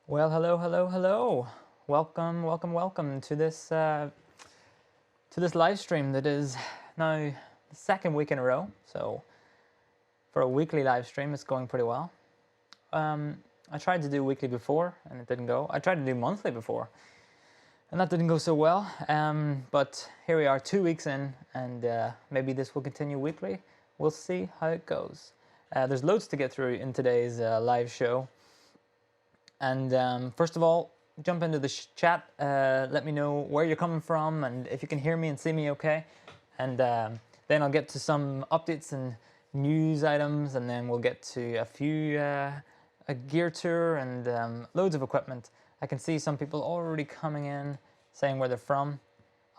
Well, hello, hello, hello. Welcome, welcome, welcome to this live stream that is now the second week in a row. So for a weekly live stream, it's going pretty well. I tried to do weekly before and it didn't go. I tried to do monthly before and that didn't go so well. But here we are 2 weeks in, and maybe this will continue weekly. We'll see how it goes. There's loads to get through in today's live show. And first of all, jump into the chat. Let me know where you're coming from and if you can hear me and see me okay. And then I'll get to some updates and news items, and then we'll get to a few a gear tour and loads of equipment. I can see some people already coming in saying where they're from.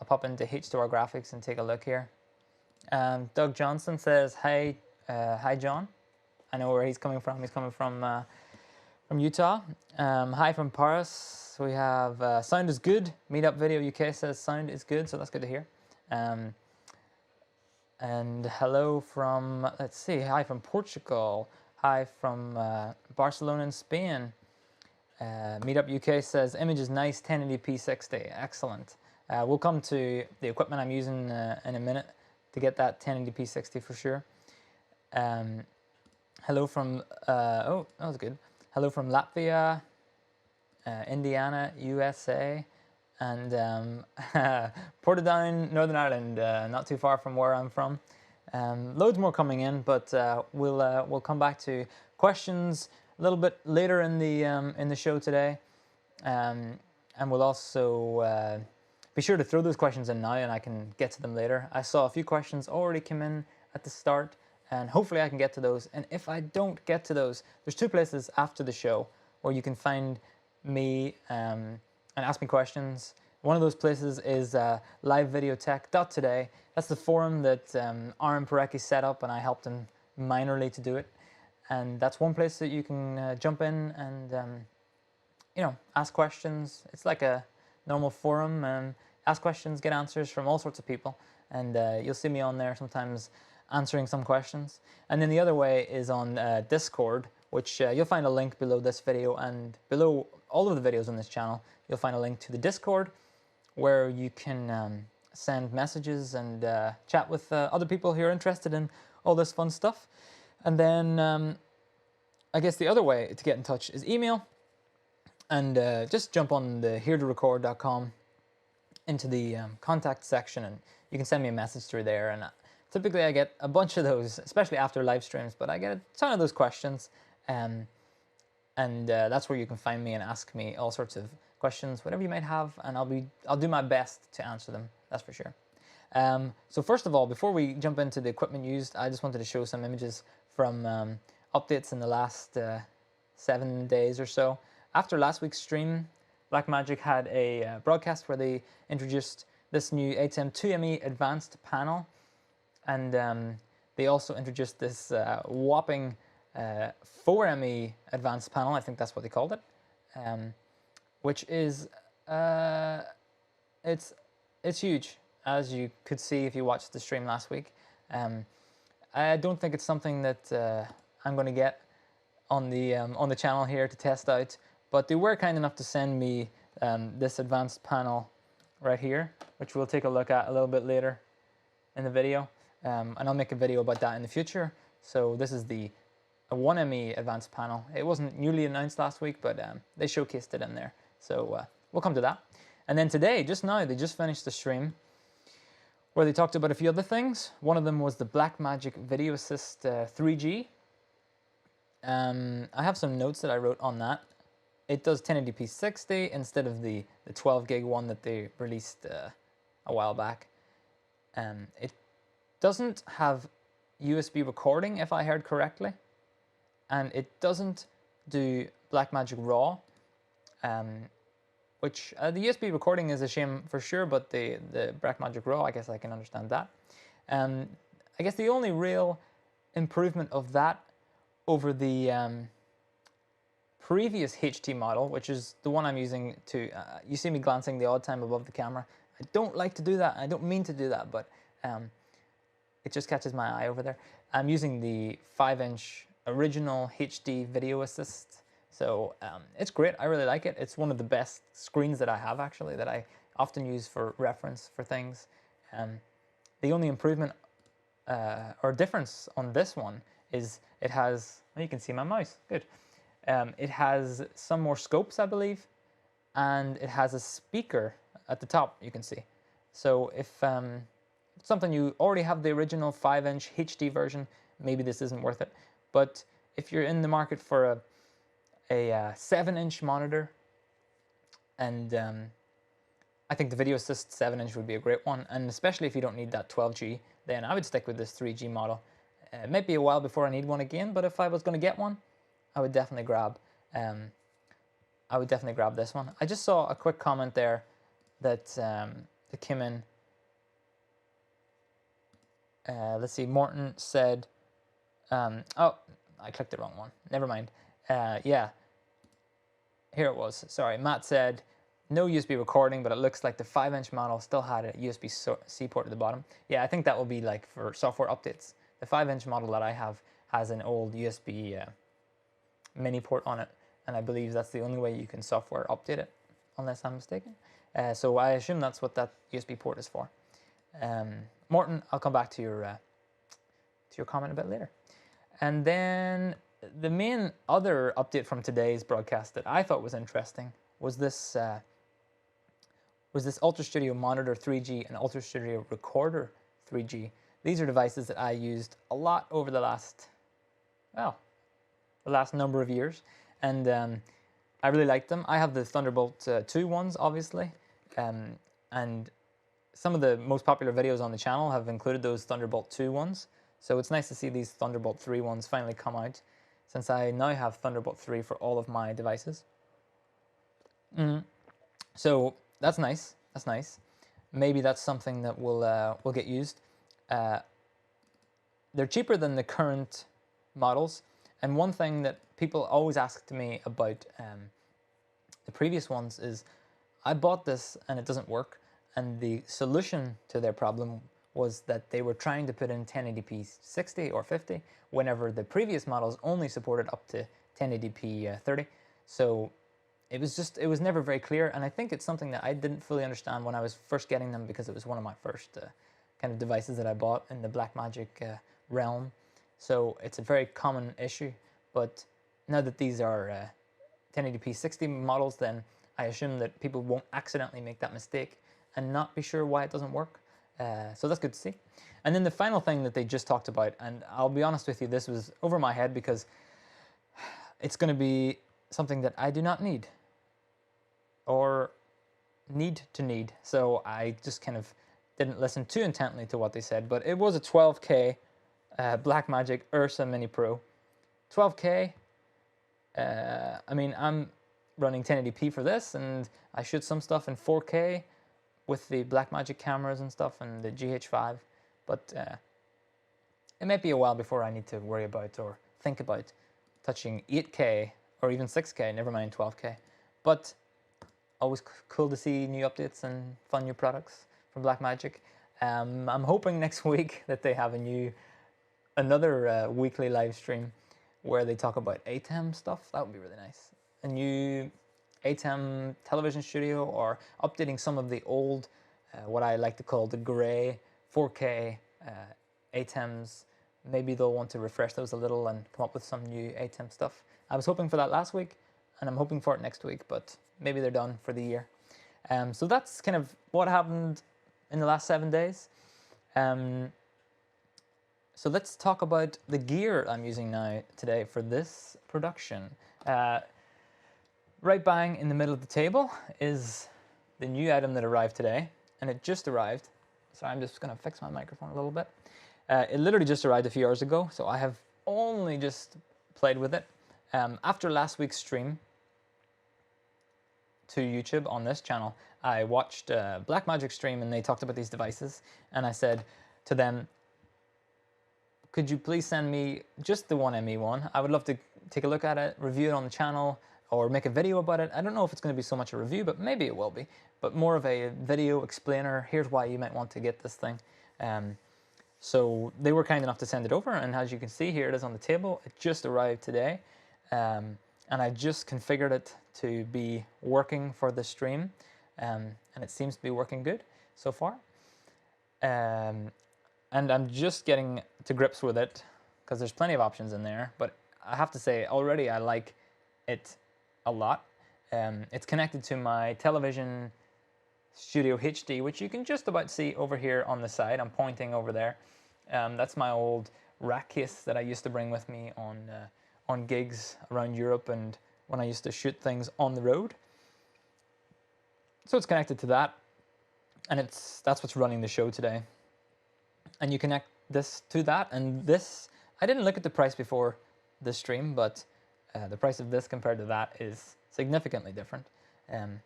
I'll pop into H2R Graphics and take a look here. Doug Johnson says, "Hi, hi John." I know where he's coming from. He's coming from Utah. Hi from Paris. We have sound is good. Meetup Video UK says sound is good, so that's good to hear. And hello from, let's see, hi from Portugal. Hi from Barcelona and Spain. Meetup UK says image is nice, 1080p 60. Excellent. We'll come to the equipment I'm using in a minute to get that 1080p 60 for sure. Hello from, oh, that was good. Hello from Latvia, Indiana, USA, and Portadown, Northern Ireland, not too far from where I'm from. Loads more coming in, but we'll come back to questions a little bit later in the show today, and we'll also be sure to throw those questions in now, and I can get to them later. I saw a few questions already come in at the start, and hopefully I can get to those. And if I don't get to those, there's two places after the show where you can find me and ask me questions. One of those places is livevideotech.today. That's the forum that Aaron Parecki set up, and I helped him minorly to do it. And that's one place that you can jump in and ask questions. It's like a normal forum, and ask questions, get answers from all sorts of people. And you'll see me on there sometimes answering some questions. And then the other way is on Discord, which you'll find a link below this video, and below all of the videos on this channel you'll find a link to the Discord where you can send messages and chat with other people who are interested in all this fun stuff. And then I guess the other way to get in touch is email, and just jump on the heretorecord.com into the contact section, and you can send me a message through there. And typically I get a bunch of those, especially after live streams, but I get a ton of those questions. And that's where you can find me and ask me all sorts of questions, whatever you might have, and I'll do my best to answer them, that's for sure. So first of all, before we jump into the equipment used, I just wanted to show some images from updates in the last 7 days or so. After last week's stream, Blackmagic had a broadcast where they introduced this new ATEM 2ME Advanced Panel. And they also introduced this whopping 4ME Advanced Panel, I think that's what they called it, which is, it's huge, as you could see if you watched the stream last week. I don't think it's something that I'm going to get on the channel here to test out, but they were kind enough to send me this advanced panel right here, which we'll take a look at a little bit later in the video. And I'll make a video about that in the future. So this is the 1ME advanced panel. It wasn't newly announced last week, but they showcased it in there. So we'll come to that. And then today, just now, they just finished the stream where they talked about a few other things. One of them was the Blackmagic Video Assist 3G. I have some notes that I wrote on that. It does 1080p 60 instead of the 12 gig one that they released a while back. It doesn't have USB recording, if I heard correctly, and it doesn't do Blackmagic RAW, which the USB recording is a shame for sure, but the Blackmagic RAW, I guess I can understand that. I guess the only real improvement of that over the previous HT model, which is the one I'm using to, you see me glancing the odd time above the camera. I don't like to do that, I don't mean to do that, but it just catches my eye over there. I'm using the 5-inch original HD Video Assist So it's great. I really like it. It's one of the best screens that I have, actually, that I often use for reference for things. The only improvement or difference on this one is it has, well, you can see my mouse, good. It has some more scopes, I believe, and it has a speaker at the top, you can see. So if something you already have the original 5-inch HD version, maybe this isn't worth it. But if you're in the market for a 7-inch monitor, and I think the Video Assist 7-inch would be a great one, and especially if you don't need that 12G, then I would stick with this 3G model. It might be a while before I need one again, but if I was going to get one, I would definitely grab this one. I just saw a quick comment there that that came in. Let's see, Morton said, oh, I clicked the wrong one. Never mind. Yeah, here it was. Sorry, Matt said, no USB recording, but it looks like the 5-inch model still had a USB-C port at the bottom. Yeah, I think that will be like for software updates. The 5-inch model that I have has an old USB mini port on it, and I believe that's the only way you can software update it, unless I'm mistaken. So I assume that's what that USB port is for. Morton, I'll come back to your comment a bit later. And then the main other update from today's broadcast that I thought was interesting was this UltraStudio Monitor 3G and UltraStudio Recorder 3G. These are devices that I used a lot over the last number of years, and I really liked them. I have the Thunderbolt 2 ones, obviously, and some of the most popular videos on the channel have included those Thunderbolt 2 ones. So it's nice to see these Thunderbolt 3 ones finally come out, since I now have Thunderbolt 3 for all of my devices. So that's nice. That's nice. Maybe that's something that will get used. They're cheaper than the current models. And one thing that people always ask me about the previous ones is, I bought this and it doesn't work. And the solution to their problem was that they were trying to put in 1080p 60 or 50 whenever the previous models only supported up to 1080p 30. So it was never very clear, and I think it's something that I didn't fully understand when I was first getting them, because it was one of my first kind of devices that I bought in the Blackmagic realm. So it's a very common issue, but now that these are 1080p 60 models, then I assume that people won't accidentally make that mistake and not be sure why it doesn't work. So that's good to see. And then the final thing that they just talked about, and I'll be honest with you, this was over my head because it's going to be something that I do not need or need to need. So I just kind of didn't listen too intently to what they said, but it was a 12K Blackmagic Ursa Mini Pro. 12K, I mean, I'm running 1080p for this, and I shoot some stuff in 4K with the Blackmagic cameras and stuff and the GH5, but it might be a while before I need to worry about or think about touching 8K or even 6K, never mind 12K. But always cool to see new updates and fun new products from Blackmagic. I'm hoping next week that they have another weekly live stream where they talk about ATEM stuff. That would be really nice. A new ATEM television studio, or updating some of the old, what I like to call the grey 4K ATEMs. Maybe they'll want to refresh those a little and come up with some new ATEM stuff. I was hoping for that last week, and I'm hoping for it next week, but maybe they're done for the year. So that's kind of what happened in the last 7 days. So let's talk about the gear I'm using now today for this production. Right bang in the middle of the table is the new item that arrived today, and it just arrived. Sorry, I'm just going to fix my microphone a little bit. It literally just arrived a few hours ago, so I have only just played with it. After last week's stream to YouTube on this channel, I watched Blackmagic stream, and they talked about these devices, and I said to them, could you please send me just the 1ME1? I would love to take a look at it, review it on the channel, or make a video about it. I don't know if it's going to be so much a review, but maybe it will be. But more of a video explainer, here's why you might want to get this thing. So they were kind enough to send it over, and as you can see here, it is on the table. It just arrived today. And and I just configured it to be working for the stream, and it seems to be working good so far. And I'm just getting to grips with it because there's plenty of options in there, but I have to say already I like it a lot. It's connected to my Television Studio HD, which you can just about see over here on the side. I'm pointing over there. That's my old rack case that I used to bring with me on gigs around Europe and when I used to shoot things on the road. So it's connected to that, and that's what's running the show today. And you connect this to that, and this, I didn't look at the price before this stream, but the price of this compared to that is significantly different. And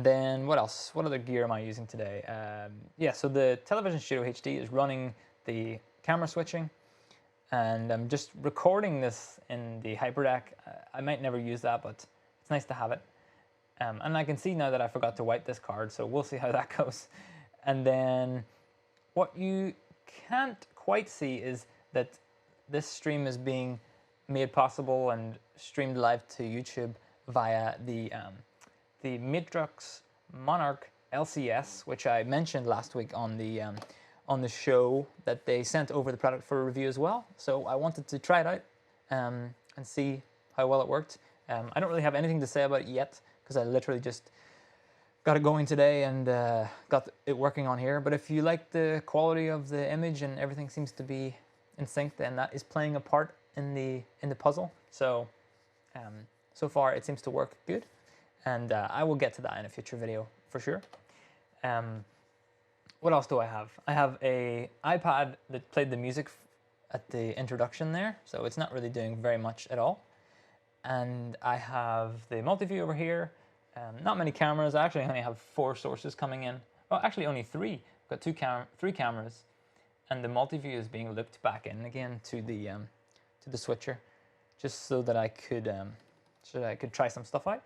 then what else? What other gear am I using today? Yeah, so the Television Studio HD is running the camera switching, and I'm just recording this in the HyperDeck. I might never use that, but it's nice to have it. And I can see now that I forgot to wipe this card, so we'll see how that goes. And then what you can't quite see is that this stream is being made possible and streamed live to YouTube via the Matrix Monarch LCS, which I mentioned last week on the show that they sent over the product for review as well. So I wanted to try it out and see how well it worked. I don't really have anything to say about it yet because I literally just got it going today and got it working on here. But if you like the quality of the image and everything seems to be in sync, then that is playing a part in the puzzle. So so far it seems to work good, and I will get to that in a future video for sure. What else do I have? I have a iPad that played the music at the introduction there, so it's not really doing very much at all. And I have the multi-view over here. Not many cameras. I actually only have 4 sources coming in. Oh, actually only 3. I've got 3 cameras, and the multi-view is being looped back in again to the switcher, just so that I could try some stuff out.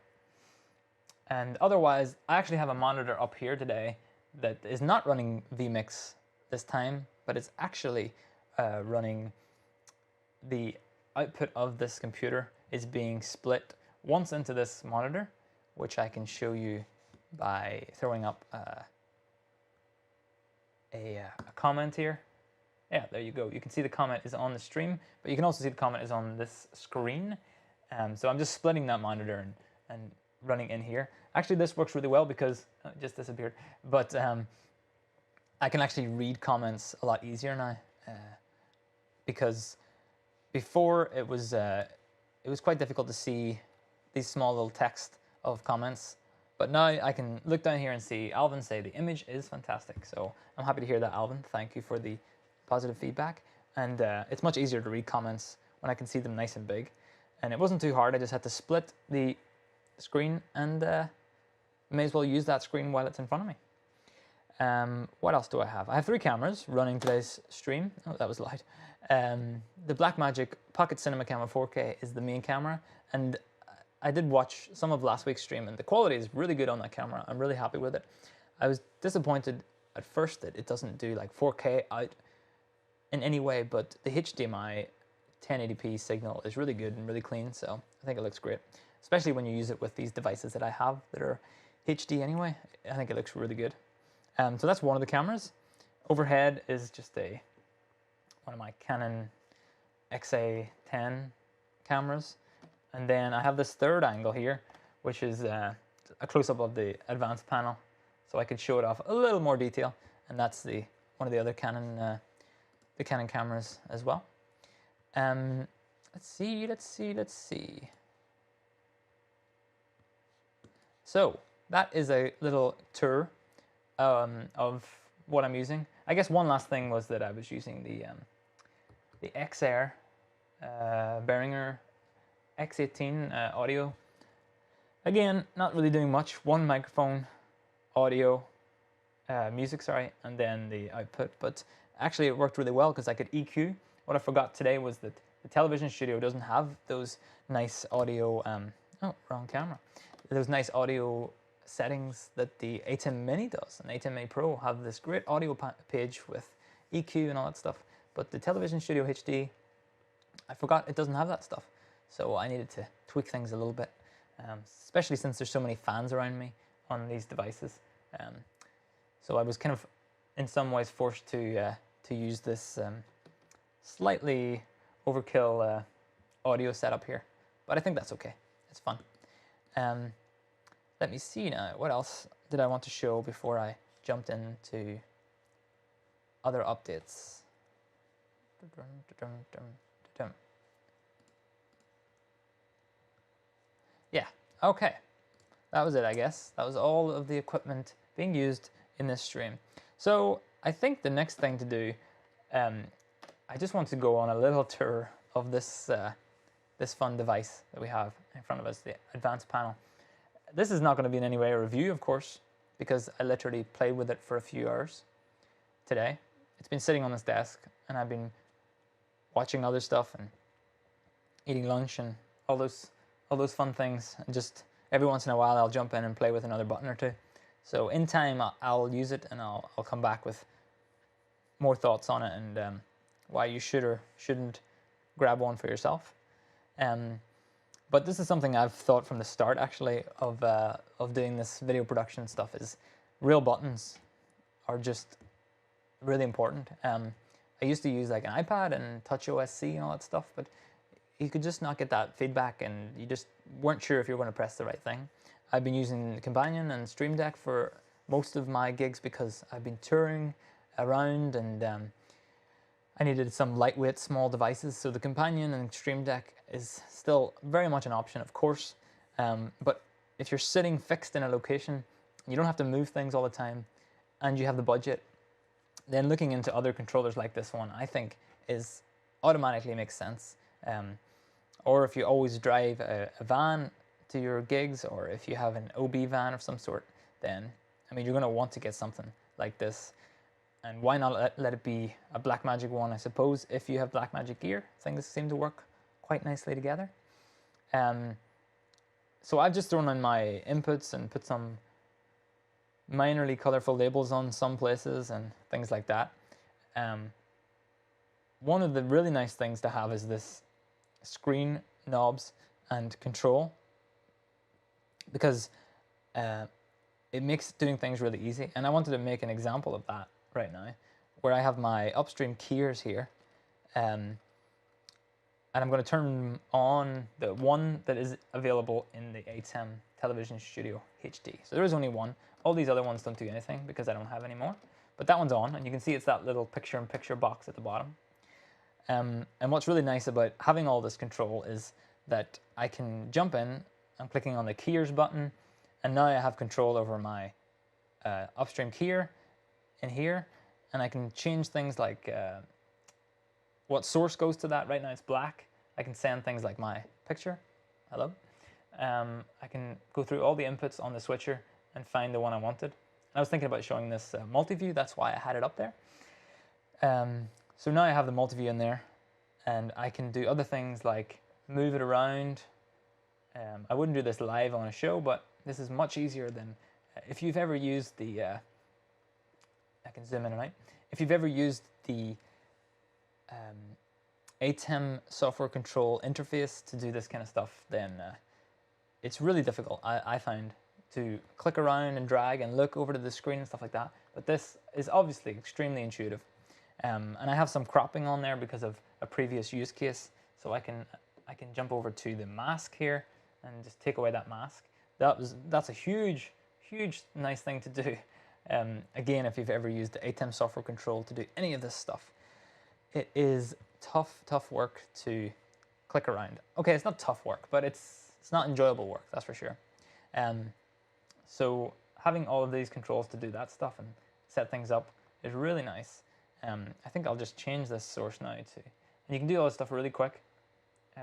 And otherwise, I actually have a monitor up here today that is not running vMix this time, but it's actually running the output of this computer is being split once into this monitor, which I can show you by throwing up a comment here. Yeah, there you go. You can see the comment is on the stream, but you can also see the comment is on this screen. So I'm just splitting that monitor and running in here. Actually, this works really well because it just disappeared. But I can actually read comments a lot easier now because before it was quite difficult to see these small little text of comments. But now I can look down here and see Alvin say the image is fantastic. So I'm happy to hear that, Alvin. Thank you for the positive feedback. And it's much easier to read comments when I can see them nice and big. And it wasn't too hard. I just had to split the screen and may as well use that screen while it's in front of me. What else do I have? I have 3 cameras running today's stream. Oh, that was loud. The Blackmagic Pocket Cinema Camera 4K is the main camera, and I did watch some of last week's stream, and the quality is really good on that camera. I'm really happy with it. I was disappointed at first that it doesn't do like 4K out in any way, but the HDMI 1080p signal is really good and really clean, so I think it looks great, especially when you use it with these devices that I have that are HD anyway. I think it looks really good. So that's one of the cameras. Overhead is just one of my Canon XA10 cameras. And then I have this third angle here, which is a close-up of the advanced panel, so I could show it off a little more detail. And that's one of the other Canon cameras as well. Let's see. So that is a little tour of what I'm using. I guess one last thing was that I was using the X-Air Behringer X18 audio. Again, not really doing much. One microphone, audio, music, sorry, and then the output. But actually it worked really well because I could EQ. What I forgot today was that the Television Studio doesn't have those nice audio, oh, wrong camera. Those nice audio settings that the ATEM Mini does. And ATEM Mini Pro have this great audio page with EQ and all that stuff. But the Television Studio HD, I forgot it doesn't have that stuff. so I needed to tweak things a little bit, especially since there's so many fans around me on these devices. So I was kind of, in some ways, forced to use this slightly overkill audio setup here, but I think that's okay. It's fun. Let me see now. What else did I want to show before I jumped into other updates? Yeah, okay. That was it, I guess. That was all of the equipment being used in this stream. So I think the next thing to do, I just want to go on a little tour of this this fun device that we have in front of us, the advanced panel. This is not going to be in any way a review, of course, because I literally played with it for a few hours today. It's been sitting on this desk, and I've been watching other stuff and eating lunch and all those fun things. And just every once in a while, I'll jump in and play with another button or two. So in time, I'll use it, and I'll come back with more thoughts on it and why you should or shouldn't grab one for yourself. But this is something I've thought from the start, actually, of doing this video production stuff, is real buttons are just really important. I used to use like an iPad and Touch OSC and all that stuff, but you could just not get that feedback, and you just weren't sure if you were going to press the right thing. I've been using Companion and Stream Deck for most of my gigs because I've been touring around, and I needed some lightweight small devices, so the Companion and Stream Deck is still very much an option, of course, but if you're sitting fixed in a location, you don't have to move things all the time, and you have the budget, then looking into other controllers like this one, I think, is automatically makes sense. Or if you always drive a van to your gigs, or if you have an OB van of some sort, then, I mean, you're going to want to get something like this. And why not let it be a Blackmagic one, I suppose, if you have Blackmagic gear. Things seem to work quite nicely together. So I've just thrown in my inputs and put some minorly colorful labels on some places and things like that. One of the really nice things to have is this screen, knobs, and control, because it makes doing things really easy. And I wanted to make an example of that right now, where I have my upstream keys here, and I'm going to turn on the one that is available in the ATEM Television Studio HD. So there is only one. All these other ones don't do anything because I don't have any more. But that one's on, and you can see it's that little picture-in-picture box at the bottom. And what's really nice about having all this control is that I can jump in, I'm clicking on the keys button, and now I have control over my upstream key in here, and I can change things like what source goes to that. Right now it's black. I can send things like my picture. Hello. I can go through all the inputs on the switcher and find the one I wanted. And I was thinking about showing this multi-view, that's why I had it up there. So now I have the multi-view in there, and I can do other things like move it around. I wouldn't do this live on a show, but this is much easier than if you've ever used the I can zoom in and out. If you've ever used the ATEM software control interface to do this kind of stuff, then it's really difficult, I find, to click around and drag and look over to the screen and stuff like that. But this is obviously extremely intuitive. And I have some cropping on there because of a previous use case, so I can jump over to the mask here and just take away that mask. That's a huge nice thing to do. Again, if you've ever used the ATEM software control to do any of this stuff, it is tough work to click around. Okay, it's not tough work, but it's not enjoyable work, that's for sure. So having all of these controls to do that stuff and set things up is really nice. I think I'll just change this source now to, and you can do all this stuff really quick. So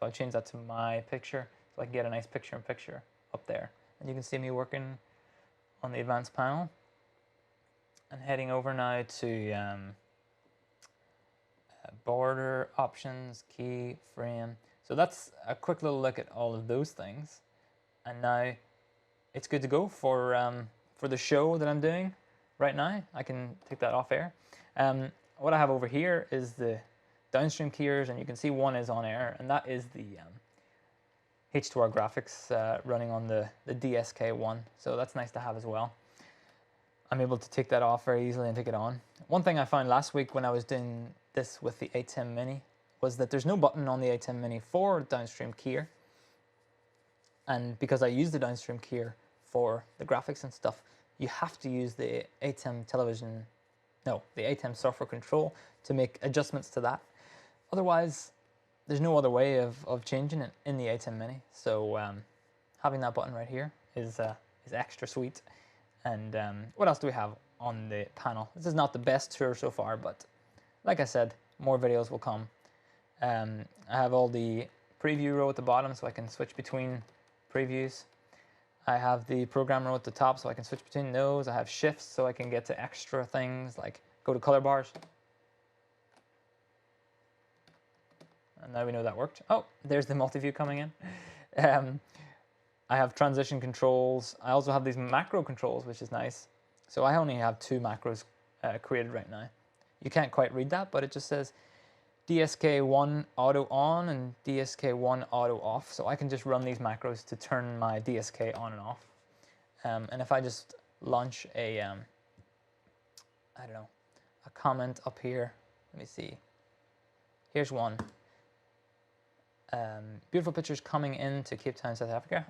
I'll change that to my picture so I can get a nice picture-in-picture up there. And you can see me working on the advanced panel. And heading over now to border options, key, frame. So that's a quick little look at all of those things. And now it's good to go for the show that I'm doing right now. I can take that off air. What I have over here is the downstream keys, and you can see one is on air, and that is the H2R Graphics running on the DSK1, so that's nice to have as well. I'm able to take that off very easily and take it on. One thing I found last week when I was doing this with the ATEM Mini was that there's no button on the ATEM Mini for downstream keyer. And because I use the downstream keyer for the graphics and stuff, you have to use the ATEM the ATEM software control to make adjustments to that. Otherwise, there's no other way of changing it in the ATEM Mini. So having that button right here is extra sweet. And what else do we have on the panel? This is not the best tour so far, but like I said, more videos will come. I have all the preview row at the bottom so I can switch between previews. I have the program row at the top so I can switch between those. I have shifts so I can get to extra things like go to color bars. And now we know that worked. Oh, there's the multi-view coming in. I have transition controls. I also have these macro controls, which is nice. So I only have 2 macros created right now. You can't quite read that, but it just says DSK1 auto on and DSK1 auto off. So I can just run these macros to turn my DSK on and off. And if I just launch a, I don't know, a comment up here. Let me see. Here's one. Beautiful pictures coming into Cape Town, South Africa.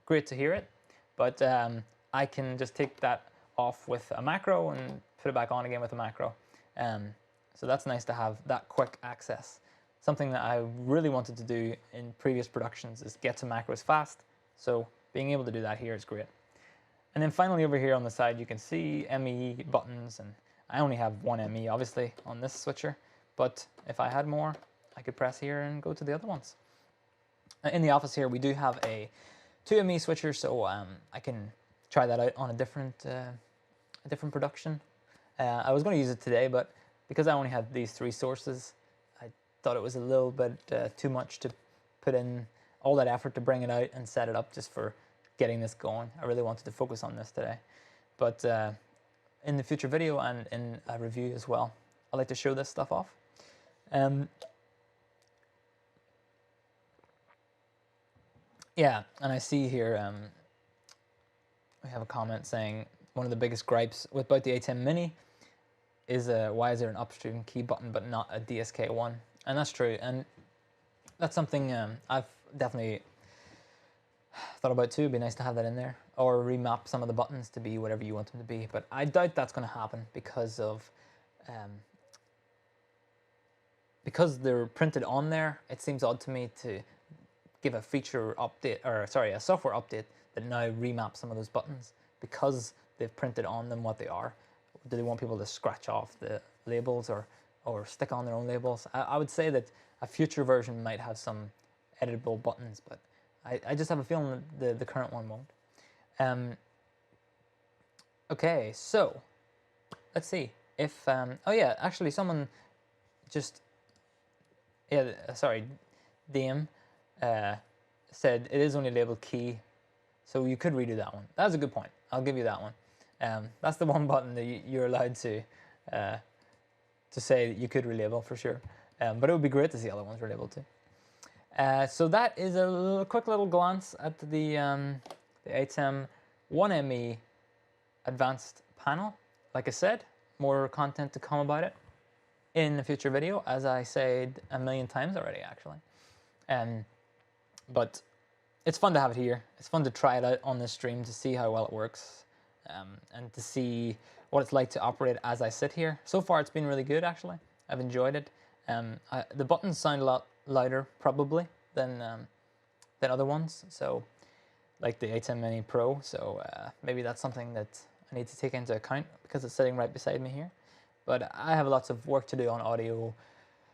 Great to hear it, but I can just take that off with a macro and put it back on again with a macro. So that's nice to have that quick access. Something that I really wanted to do in previous productions is get to macros fast. So being able to do that here is great. And then finally over here on the side, you can see ME buttons, and I only have 1 ME obviously on this switcher, but if I had more, I could press here and go to the other ones. In the office here, we do have a 2 ME switcher, so I can try that out on a different production. I was going to use it today, but because I only had these 3 sources, I thought it was a little bit too much to put in all that effort to bring it out and set it up just for getting this going. I really wanted to focus on this today. But in the future video and in a review as well, I like to show this stuff off. Yeah, and I see here we have a comment saying one of the biggest gripes about the ATEM Mini is why is there an upstream key button but not a DSK1? And that's true, and that's something I've definitely thought about too. It'd be nice to have that in there, or remap some of the buttons to be whatever you want them to be. But I doubt that's going to happen because they're printed on there. It seems odd to me to give a feature update, or sorry, a software update that now remaps some of those buttons because they've printed on them what they are. Do they want people to scratch off the labels or stick on their own labels? I would say that a future version might have some editable buttons, but I just have a feeling that the current one won't. Okay, so let's see if oh yeah, actually someone just sorry, DM said it is only labeled key, so you could redo that one. That's a good point. I'll give you that one. That's the one button that you're allowed to say that you could relabel for sure. But it would be great to see other ones relabeled too. So that is a quick little glance at the ATEM 1ME advanced panel. Like I said, more content to come about it in a future video, as I said a million times already actually. But it's fun to have it here. It's fun to try it out on this stream to see how well it works, and to see what it's like to operate as I sit here. So far it's been really good actually. I've enjoyed it. The buttons sound a lot louder probably than other ones, so like the ATEM Mini Pro, so maybe that's something that I need to take into account because it's sitting right beside me here. But I have lots of work to do on audio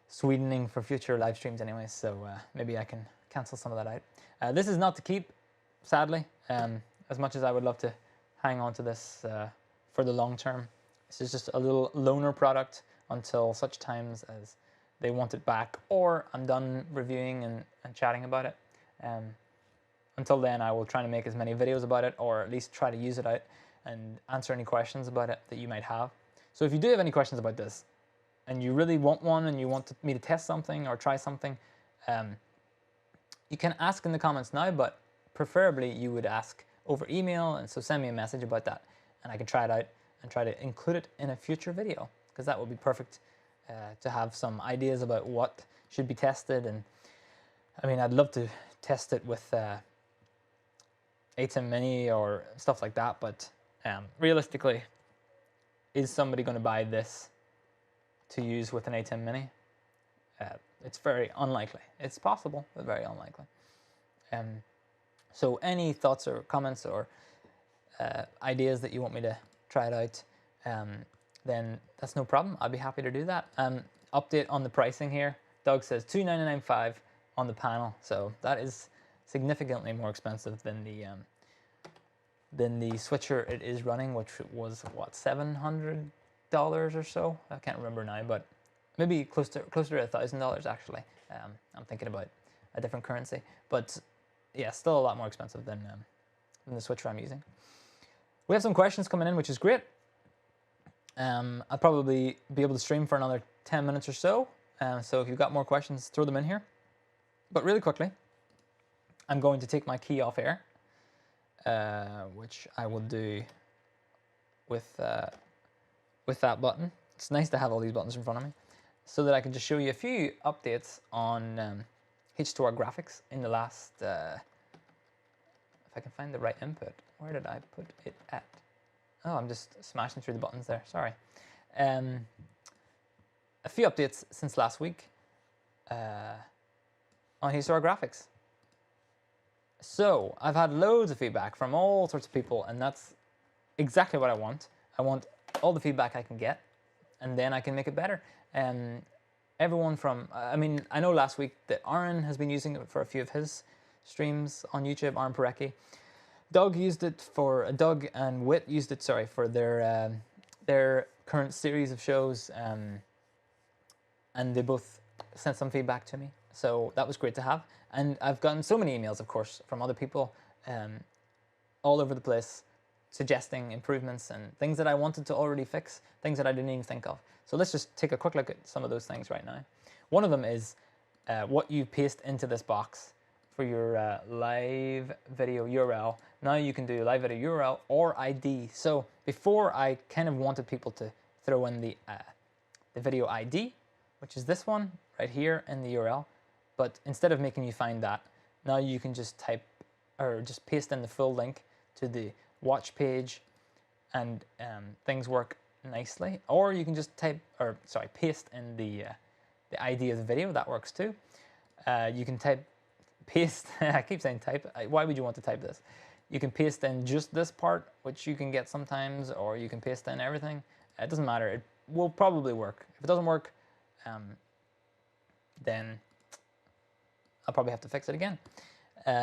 sweetening for future live streams anyway, so maybe I can cancel some of that out. This is not to keep, sadly, as much as I would love to hang on to this for the long term. This is just a little loaner product until such times as they want it back, or I'm done reviewing and chatting about it. Until then, I will try to make as many videos about it, or at least try to use it out and answer any questions about it that you might have. So if you do have any questions about this, and you really want one, and you want me to test something or try something, You can ask in the comments now, but preferably you would ask over email, and so send me a message about that, and I can try it out and try to include it in a future video, because that would be perfect to have some ideas about what should be tested. And I mean, I'd love to test it with ATEM Mini or stuff like that, but realistically, is somebody going to buy this to use with an ATEM Mini? It's very unlikely. It's possible, but very unlikely. So any thoughts or comments or ideas that you want me to try it out, then that's no problem. I'll be happy to do that. Update on the pricing here. Doug says $299.5 on the panel, so that is significantly more expensive than the switcher it is running, which was what, $700 or so. I can't remember now, but maybe closer to $1,000 actually. I'm thinking about a different currency, but yeah, still a lot more expensive than the switcher I'm using. We have some questions coming in, which is great. I'll probably be able to stream for another 10 minutes or so. So if you've got more questions, throw them in here. But really quickly, I'm going to take my key off air, which I will do with that button. It's nice to have all these buttons in front of me, so that I can just show you a few updates on H2R Graphics in the last, if I can find the right input. Where did I put it at? Oh, I'm just smashing through the buttons there, sorry. A few updates since last week on H2R Graphics. So, I've had loads of feedback from all sorts of people, and that's exactly what I want. I want all the feedback I can get, and then I can make it better. Everyone from, I mean, I know last week that Aaron has been using it for a few of his streams on YouTube, Aaron Parecki. Doug and Wit used it, sorry, for their current series of shows, and they both sent some feedback to me. So that was great to have. And I've gotten so many emails, of course, from other people all over the place, suggesting improvements and things that I wanted to already fix, things that I didn't even think of. So let's just take a quick look at some of those things right now. One of them is what you paste into this box for your live video URL. Now you can do live video URL or ID. So before I kind of wanted people to throw in the video ID, which is this one right here in the URL. But instead of making you find that, now you can just type or just paste in the full link to the watch page, and things work nicely. Or you can just paste in the ID of the video. That works too. You can paste. I keep saying type. Why would you want to type this? You can paste in just this part, which you can get sometimes, or you can paste in everything. It doesn't matter. It will probably work. If it doesn't work, then I'll probably have to fix it again.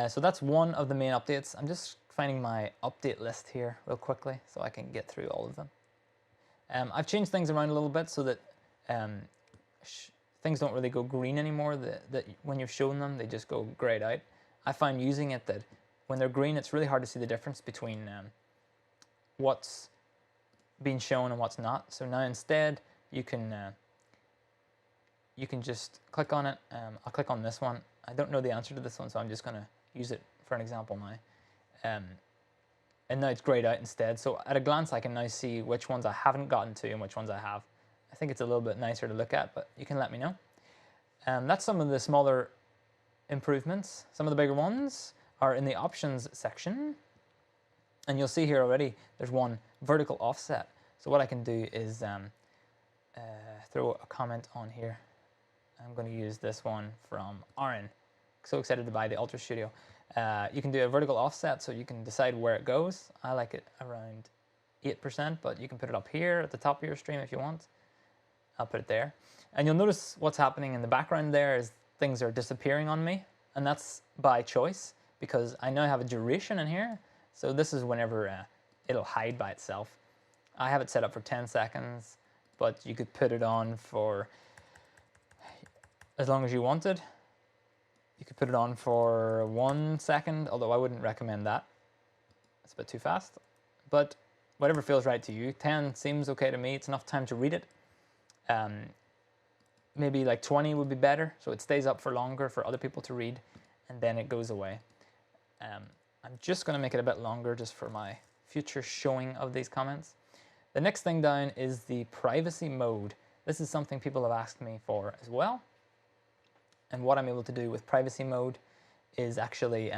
So that's one of the main updates. I'm just finding my update list here real quickly so I can get through all of them. I've changed things around a little bit so that things don't really go green anymore. That when you're showing them, they just go grayed out. I find using it that when they're green, it's really hard to see the difference between what's being shown and what's not. So now instead, you can just click on it. I'll click on this one. I don't know the answer to this one, so I'm just going to use it for an example now. And now it's grayed out instead. So at a glance, I can now see which ones I haven't gotten to and which ones I have. I think it's a little bit nicer to look at, but you can let me know. That's some of the smaller improvements. Some of the bigger ones are in the options section. And you'll see here already, there's one vertical offset. So what I can do is throw a comment on here. I'm going to use this one from Aaron. So excited to buy the UltraStudio. You can do a vertical offset, so you can decide where it goes. I like it around 8%, but you can put it up here at the top of your stream if you want. I'll put it there. And you'll notice what's happening in the background there is things are disappearing on me. And that's by choice, because I now have a duration in here. So this is whenever it'll hide by itself. I have it set up for 10 seconds, but you could put it on for as long as you wanted. You could put it on for 1 second, although I wouldn't recommend that. It's a bit too fast. But whatever feels right to you. 10 seems okay to me. It's enough time to read it. Maybe like 20 would be better, so it stays up for longer for other people to read. and then it goes away. I'm just going to make it a bit longer just for my future showing of these comments. The next thing down is the privacy mode. This is something people have asked me for as well. And what I'm able to do with privacy mode is actually,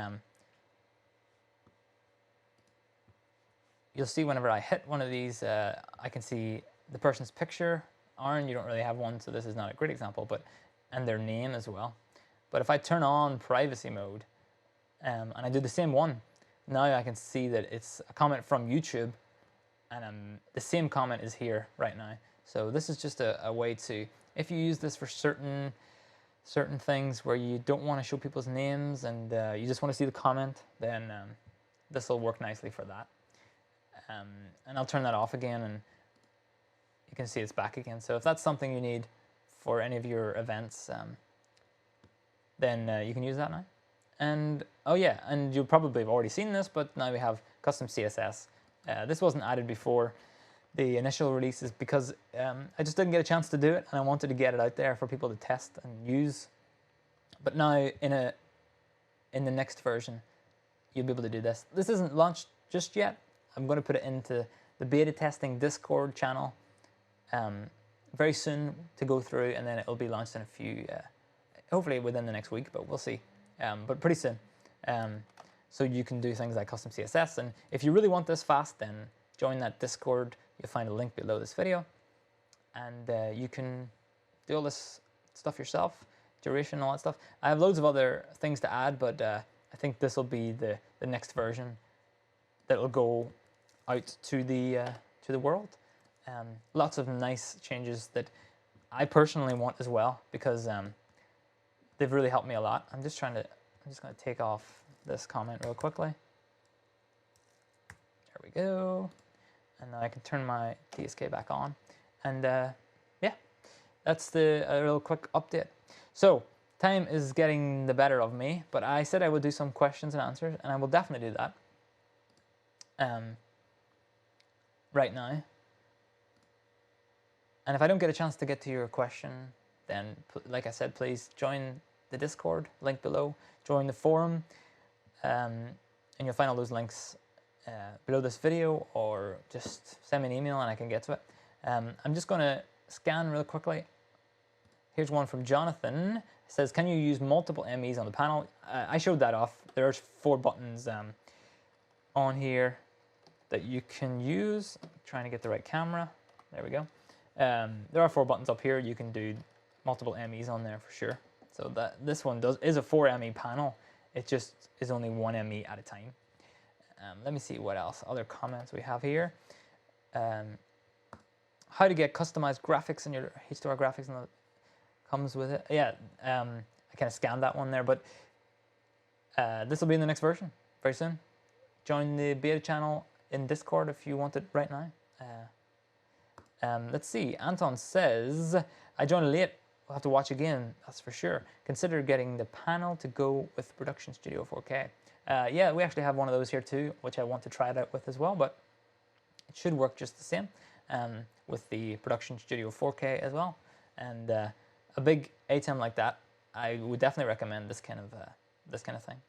you'll see whenever I hit one of these, I can see the person's picture. Aaron, you don't really have one, so this is not a great example, but and their name as well. But if I turn on privacy mode, and I do the same one, now I can see that it's a comment from YouTube, and the same comment is here right now. So this is just a way to, if you use this for certain things where you don't want to show people's names and you just want to see the comment, then this will work nicely for that. And I'll turn that off again, and you can see it's back again. So if that's something you need for any of your events, then you can use that now. And oh yeah, and you probably have already seen this, but now we have custom CSS. This wasn't added before the initial releases because I just didn't get a chance to do it, and I wanted to get it out there for people to test and use. But now in the next version, you'll be able to do this. This isn't launched just yet. I'm going to put it into the beta testing Discord channel very soon to go through, and then it'll be launched in a few, hopefully within the next week, but we'll see. But pretty soon. So you can do things like custom CSS, and if you really want this fast, then join that Discord. You'll find a link below this video, and you can do all this stuff yourself, duration, all that stuff. I have loads of other things to add, but I think this will be the next version that will go out to the world. Lots of nice changes that I personally want as well, because they've really helped me a lot. I'm just going to take off this comment real quickly. There we go. And now I can turn my TSK back on. And yeah, that's the real quick update. So time is getting the better of me, but I said I would do some questions and answers, and I will definitely do that right now. And if I don't get a chance to get to your question, then like I said, please join the Discord, link below, join the forum, and you'll find all those links below this video, or just send me an email and I can get to it. I'm just going to scan real quickly. Here's one from Jonathan. It says, can you use multiple MEs on the panel? I showed that off. There's 4 buttons on here that you can use. I'm trying to get the right camera. There we go. There are 4 buttons up here. You can do multiple MEs on there for sure. So this one is a 4 ME panel. It just is only 1 ME at a time. Let me see what else. Other comments we have here. How to get customized graphics in your H2R Graphics, and comes with it. Yeah, I kind of scanned that one there, but this will be in the next version very soon. Join the beta channel in Discord if you want it right now. Let's see. Anton says, I joined late. We'll have to watch again, that's for sure. Consider getting the panel to go with Production Studio 4K. Yeah, we actually have one of those here too, which I want to try it out with as well, but it should work just the same with the Production Studio 4K as well. And a big ATEM like that, I would definitely recommend this kind of thing.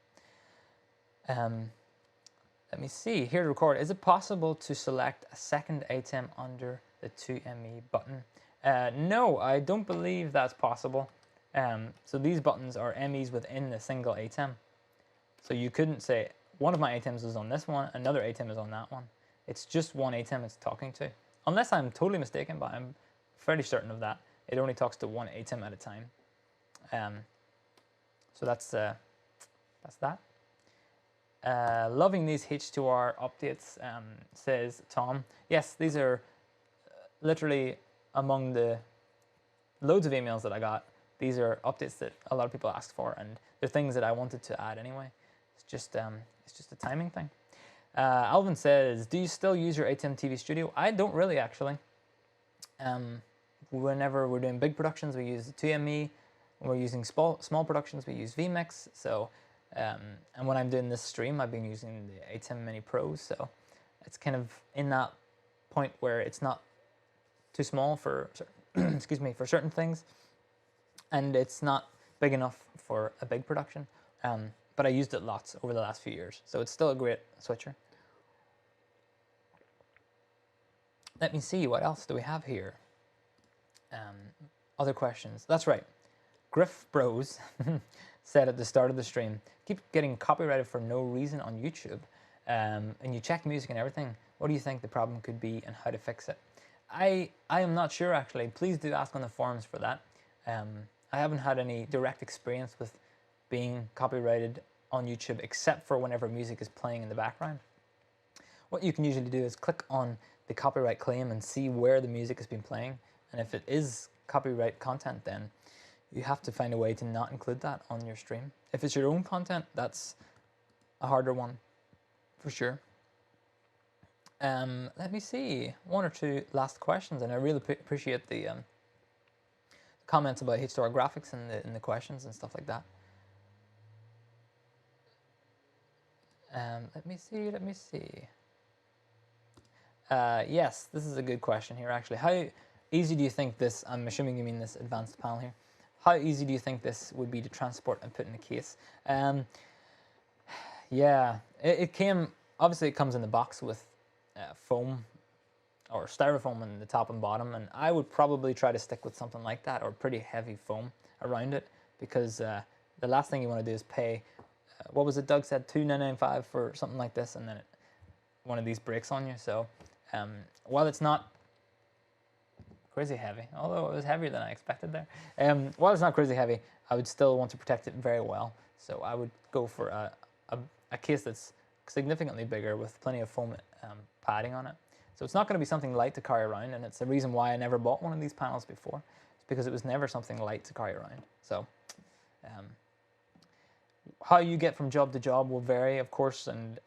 Let me see. Here to record. Is it possible to select a second ATEM under the 2ME button? No, I don't believe that's possible. So these buttons are MEs within the single ATEM. So you couldn't say, one of my ATEMs is on this one, another ATEM is on that one. It's just one ATEM it's talking to. Unless I'm totally mistaken, but I'm fairly certain of that. It only talks to one ATEM at a time. So that's that. Loving these H2R updates, says Tom. Yes, these are literally among the loads of emails that I got. These are updates that a lot of people asked for, and they're things that I wanted to add anyway. It's just a timing thing. Alvin says, do you still use your ATEM TV Studio? I don't really, actually. Whenever we're doing big productions, we use 2ME. When we're using small productions, we use vMix. So, and when I'm doing this stream, I've been using the ATEM Mini Pros. So it's kind of in that point where it's not too small for excuse me, for certain things, and it's not big enough for a big production. but I used it lots over the last few years, so it's still a great switcher. Let me see, what else do we have here? Other questions. That's right. Griff Bros said at the start of the stream, keep getting copyrighted for no reason on YouTube, and you check music and everything. What do you think the problem could be and how to fix it? I am not sure, actually. Please do ask on the forums for that. I haven't had any direct experience with being copyrighted on YouTube except for whenever music is playing in the background. What you can usually do is click on the copyright claim and see where the music has been playing, and if it is copyright content, then you have to find a way to not include that on your stream. If it's your own content, that's a harder one for sure. Let me see, one or two last questions, and I really appreciate the comments about H2R Graphics in the questions and stuff like that. Let me see. Yes, this is a good question here, actually. How easy do you think this, I'm assuming you mean this advanced panel here, how easy do you think this would be to transport and put in a case? Yeah, it came, obviously it comes in the box with foam or styrofoam in the top and bottom, and I would probably try to stick with something like that or pretty heavy foam around it, because the last thing you want to do is pay, what was it Doug said, $2.995 for something like this, and then one of these breaks on you. So while it's not crazy heavy, although it was heavier than I expected there, while it's not crazy heavy, I would still want to protect it very well. So I would go for a case that's significantly bigger with plenty of foam padding on it. So it's not going to be something light to carry around, and it's the reason why I never bought one of these panels before. It's because it was never something light to carry around. So how you get from job to job will vary, of course, and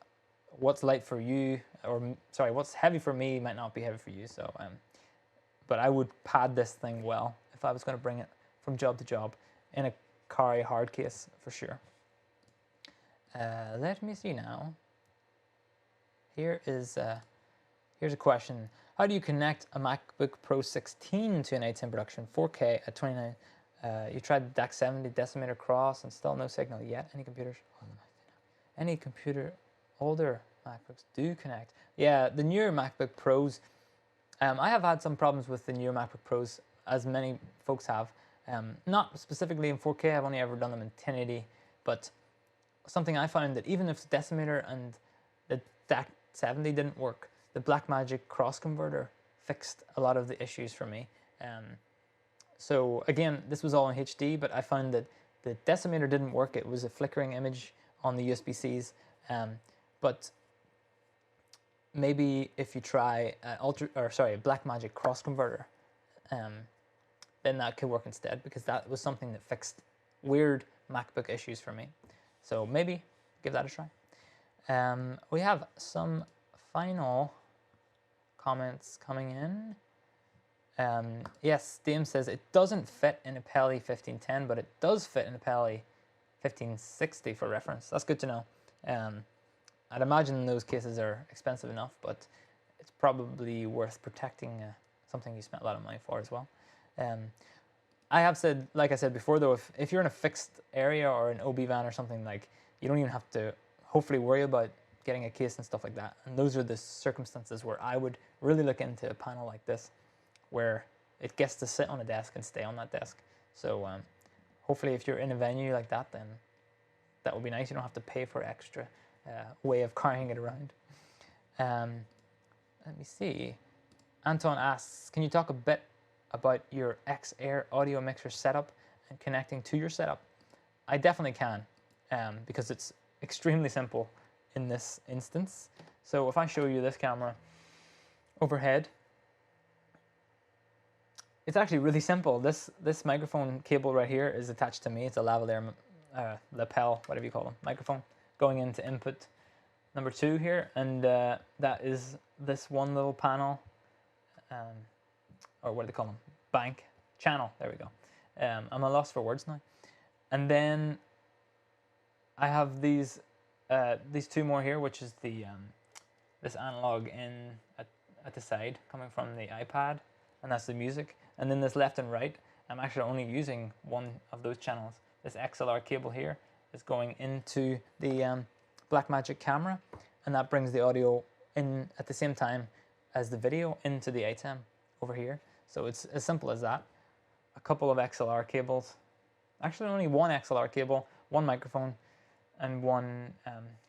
what's light for you, or sorry, what's heavy for me might not be heavy for you. So, but I would pad this thing well if I was going to bring it from job to job in a carry hard case for sure. Let me see now. Here's a question. How do you connect a MacBook Pro 16 to an ATEM production 4K at 29? You tried the DAC 70 decimeter cross and still no signal yet. Any computers? Any computer older MacBooks do connect. Yeah, the newer MacBook Pros. I have had some problems with the newer MacBook Pros, as many folks have. Not specifically in 4K. I've only ever done them in 1080, but something I found that even if the decimeter and the DAC 70 didn't work, the Blackmagic cross converter fixed a lot of the issues for me. So again, this was all in HD, but I found that the decimeter didn't work. It was a flickering image on the USB-Cs. But maybe if you try a Blackmagic cross converter, then that could work instead, because that was something that fixed weird MacBook issues for me. So maybe give that a try. We have some final comments coming in. Yes, Dame says it doesn't fit in a Peli 1510, but it does fit in a Peli 1560 for reference. That's good to know. I'd imagine those cases are expensive enough, but it's probably worth protecting something you spent a lot of money for as well. I have said, like I said before though, if you're in a fixed area or an OB van or something, like, you don't even have to hopefully worry about getting a case and stuff like that. And those are the circumstances where I would really look into a panel like this, where it gets to sit on a desk and stay on that desk. So hopefully if you're in a venue like that, then that would be nice. You don't have to pay for extra way of carrying it around. Let me see. Anton asks, can you talk a bit about your X-Air audio mixer setup and connecting to your setup? I definitely can, because it's extremely simple in this instance. So if I show you this camera overhead, it's actually really simple. This microphone cable right here is attached to me. It's a lavalier lapel, whatever you call them, microphone, going into input number 2 here, and that is this one little panel, or what do they call them? Bank channel. There we go. I'm at a loss for words now. And then I have these 2 more here, which is the this analog in at the side coming from the iPad, and that's the music. And then this left and right, I'm actually only using one of those channels. This XLR cable here is going into the Blackmagic camera, and that brings the audio in at the same time as the video into the ATEM over here. So it's as simple as that. A couple of XLR cables, actually only one XLR cable, one microphone, and one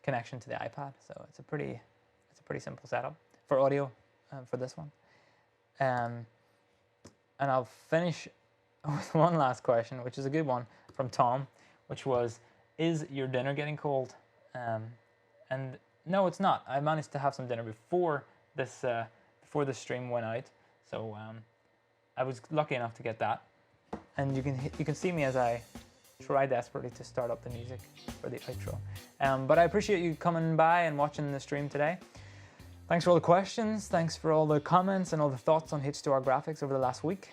connection to the iPad. So it's a pretty simple setup for audio for this one. And I'll finish with one last question, which is a good one from Tom, which was, is your dinner getting cold? And no, it's not. I managed to have some dinner before this stream went out, so I was lucky enough to get that. And you can see me as I try desperately to start up the music for the outro. But I appreciate you coming by and watching the stream today. Thanks for all the questions. Thanks for all the comments and all the thoughts on H2R Graphics over the last week.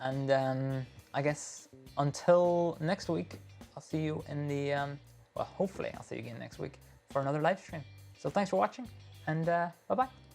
And I guess until next week, I'll see you in the, well, hopefully I'll see you again next week for another live stream. So thanks for watching, and bye-bye.